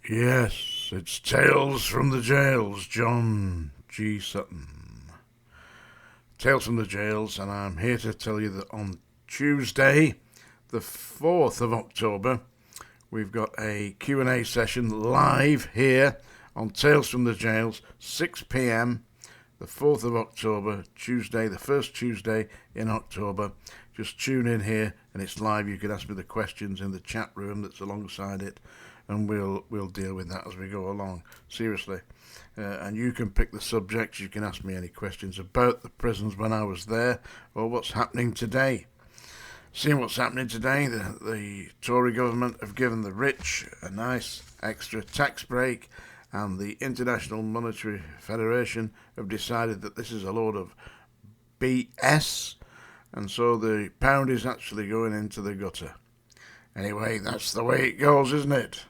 Yes, it's Tales from the Jails, John G. Sutton. Tales from the Jails, and I'm here to tell you that on Tuesday, the 4th of October, we've got a Q&A session live here on Tales from the Jails, 6 p.m, the 4th of October, Tuesday, the first Tuesday in October. Just tune in here, and it's live. You can ask me the questions in the chat room that's alongside it, and we'll deal with that as we go along. Seriously. And you can pick the subjects. You can ask me any questions about the prisons when I was there, or what's happening today. Seeing what's happening today, the Tory government have given the rich a nice extra tax break, and the International Monetary Federation have decided that this is a load of BS, and so the pound is actually going into the gutter. Anyway, that's the way it goes, isn't it?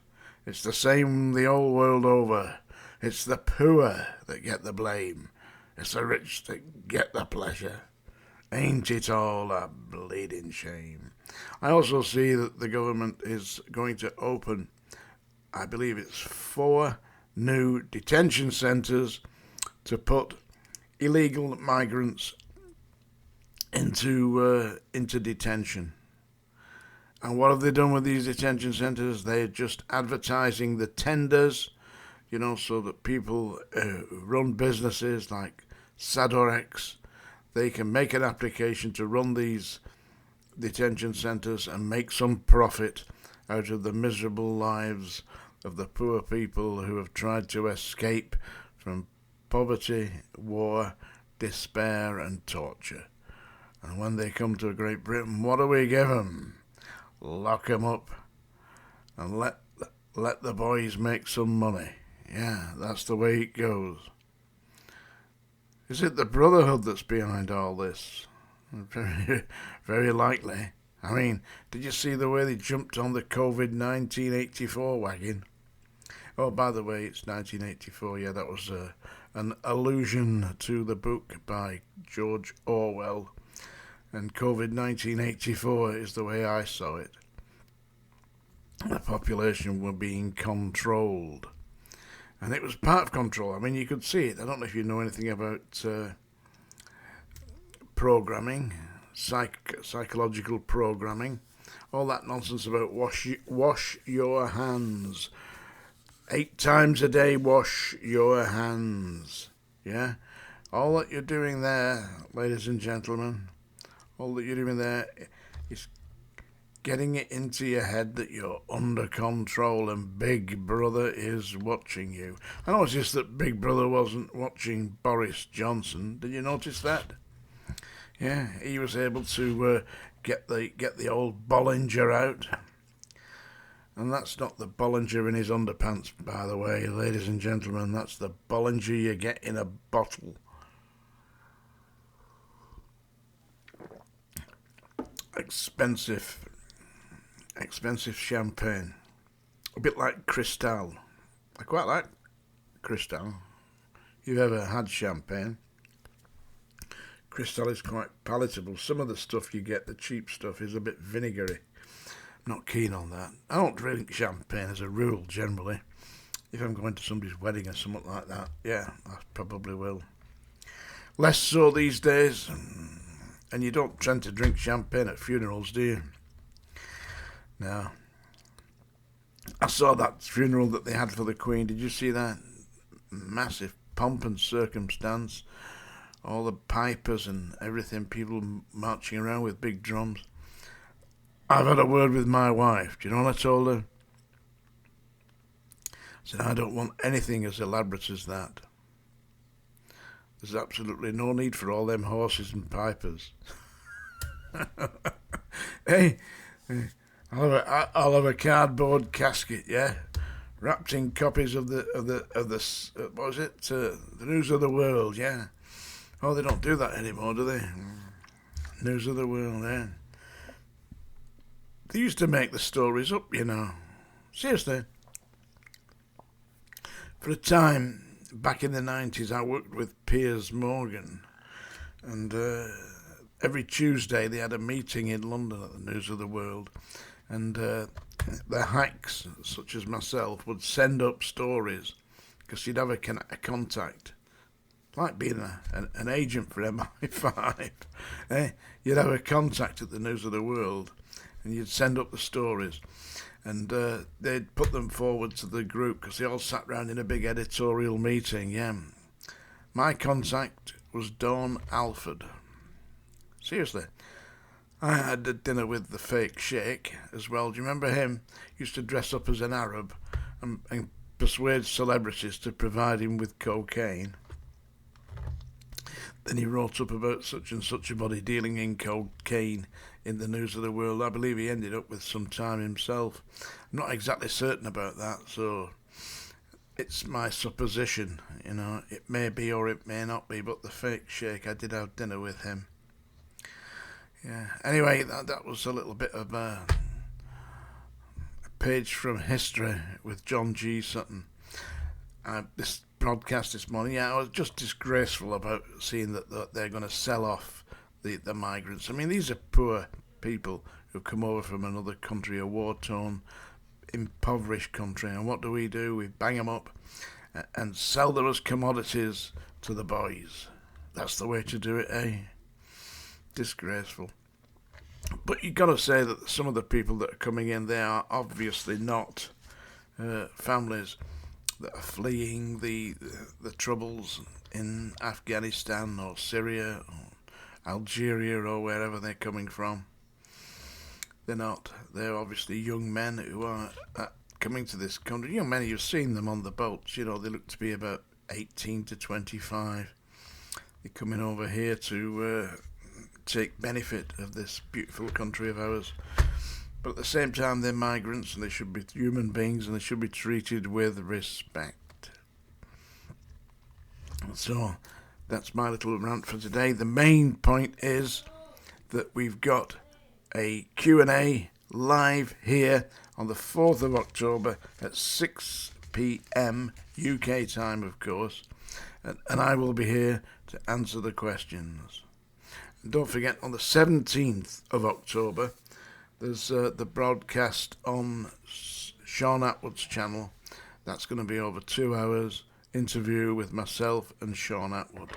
It's the same the whole world over. It's the poor that get the blame. It's the rich that get the pleasure. Ain't it all a bleeding shame? I also see that the government is going to open, I believe it's 4 new detention centres to put illegal migrants into detention. And what have they done with these detention centres? They're just advertising the tenders, so that people who run businesses like Sadorex, they can make an application to run these detention centres and make some profit out of the miserable lives of the poor people who have tried to escape from poverty, war, despair and torture. And when they come to Great Britain, what do we give them? Lock them up and let the boys make some money. Yeah, that's the way it goes. Is it the Brotherhood that's behind all this? Very, very likely. I mean, did you see the way they jumped on the COVID-1984 wagon? Oh, by the way, it's 1984. Yeah, that was an allusion to the book by George Orwell. And COVID-1984 is the way I saw it. The population were being controlled. And it was part of control. I mean, you could see it. I don't know if you know anything about programming, psychological programming, all that nonsense about wash your hands. 8 times a day, wash your hands. Yeah? All that you're doing there, ladies and gentlemen, all that you're doing there is getting it into your head that you're under control and Big Brother is watching you. I noticed that Big Brother wasn't watching Boris Johnson. Did you notice that? Yeah, he was able to get the old Bollinger out. And that's not the Bollinger in his underpants, by the way, ladies and gentlemen. That's the Bollinger you get in a bottle. Expensive champagne. A bit like Cristal. I quite like Cristal. If you've ever had champagne, Cristal is quite palatable. Some of the stuff you get, the cheap stuff, is a bit vinegary. I'm not keen on that. I don't drink champagne as a rule, generally. If I'm going to somebody's wedding or something like that, yeah, I probably will. Less so these days. And you don't tend to drink champagne at funerals, do you? No. I saw that funeral that they had for the Queen. Did you see that? Massive pomp and circumstance. All the pipers and everything, people marching around with big drums. I've had a word with my wife. Do you know what I told her? I said, I don't want anything as elaborate as that. There's absolutely no need for all them horses and pipers. Hey, I'll have a cardboard casket, yeah, wrapped in copies of the what was it? The News of the World, yeah. Oh, they don't do that anymore, do they? News of the World, yeah. They used to make the stories up, Seriously. For a time, back in the 90s, I worked with Piers Morgan, and every Tuesday they had a meeting in London at the News of the World, and the hacks, such as myself, would send up stories because you'd have a contact. Like being an agent for MI5. You'd have a contact at the News of the World and you'd send up the stories. And they'd put them forward to the group because they all sat round in a big editorial meeting. Yeah, my contact was Dawn Alford. Seriously. I had a dinner with the fake sheikh as well. Do you remember him? He used to dress up as an Arab and persuade celebrities to provide him with cocaine. Then he wrote up about such and such a body dealing in cocaine in the News of the World. I believe he ended up with some time himself. I'm not exactly certain about that, so it's my supposition. You know, it may be or it may not be, but the fake sheikh, I did have dinner with him. Yeah. Anyway, that was a little bit of a page from history with John G. Sutton. This broadcast this morning, yeah, I was just disgraceful about seeing that they're going to sell off the migrants. I mean, these are poor people who come over from another country, a war-torn, impoverished country, and what do? We bang them up and sell them as commodities to the boys. That's the way to do it, eh? Disgraceful. But you've got to say that some of the people that are coming in, they are obviously not families that are fleeing the troubles in Afghanistan or Syria or Algeria or wherever they're coming from. They're not. They're obviously young men who are coming to this country. Young men, you've seen them on the boats. You know, they look to be about 18 to 25. They're coming over here to take benefit of this beautiful country of ours. But at the same time, they're migrants and they should be human beings and they should be treated with respect. So that's my little rant for today. The main point is that we've got a Q&A live here on the 4th of October at 6 p.m. UK time, of course. And I will be here to answer the questions. And don't forget, on the 17th of October, there's the broadcast on Sean Atwood's channel. That's going to be over 2 hours interview with myself and Sean Atwood.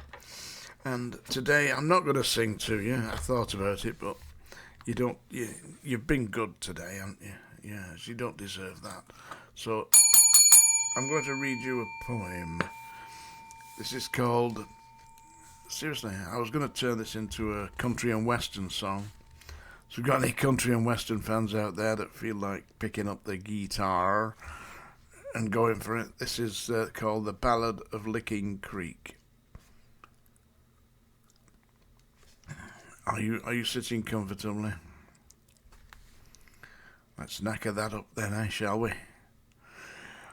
And today I'm not going to sing to you. I thought about it, but you've been good today, haven't you? Yes, you don't deserve that. So I'm going to read you a poem. This is called... Seriously, I was going to turn this into a country and western song. So we've got any country and western fans out there that feel like picking up the guitar and going for it. This is called The Ballad of Licking Creek. Are you sitting comfortably? Let's knacker that up then, shall we?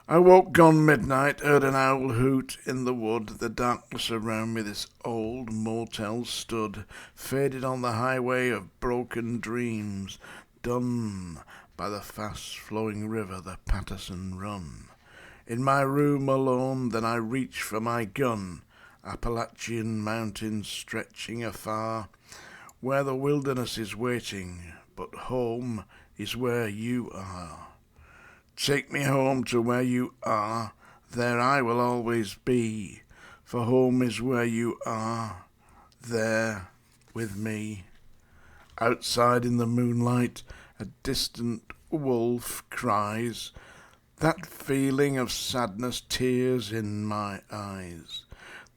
I woke gone midnight, heard an owl hoot in the wood. The darkness around me, this old motel stood, faded on the highway of broken dreams, done by the fast-flowing river, the Patterson Run. In my room alone, then I reach for my gun, Appalachian mountains stretching afar, where the wilderness is waiting, but home is where you are. Take me home to where you are, there I will always be, for home is where you are, there with me. Outside in the moonlight, a distant wolf cries, that feeling of sadness, tears in my eyes.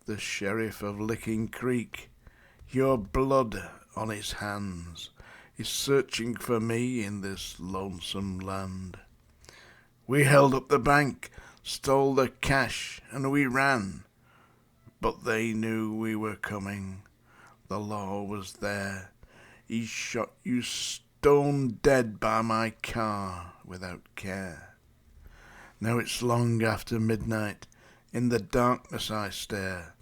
The sheriff of Licking Creek, your blood on his hands, is searching for me in this lonesome land. We held up the bank, stole the cash, and we ran. But they knew we were coming. The law was there. He shot you stone dead by my car without care. Now it's long after midnight. In the darkness I stare.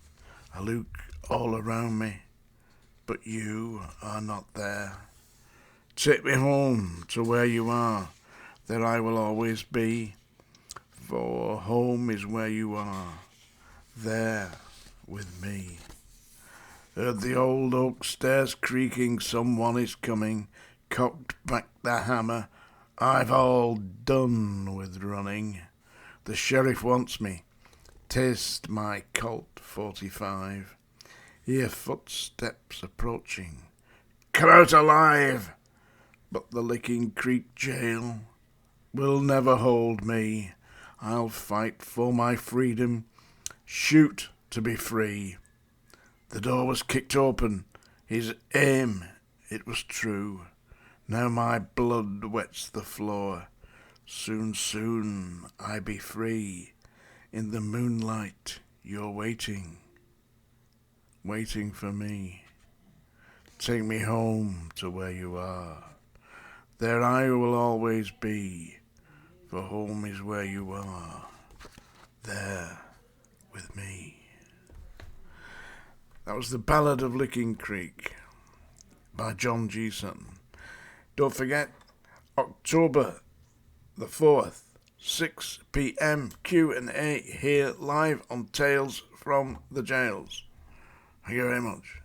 I look all around me, but you are not there. Take me home to where you are. There I will always be, for home is where you are, there with me. Heard the old oak stairs creaking, someone is coming, cocked back the hammer, I've all done with running. The sheriff wants me. Taste my Colt 45. Hear footsteps approaching. Come out alive! But the Licking Creek jail will never hold me. I'll fight for my freedom, shoot to be free. The door was kicked open, his aim, it was true. Now my blood wets the floor. Soon, soon I be free. In the moonlight you're waiting, waiting for me. Take me home to where you are. There I will always be, for home is where you are, there with me. That was the Ballad of Licking Creek by John G. Sutton. Don't forget, October the 4th, 6 p.m, Q&A here live on Tales from the Jails. Thank you very much.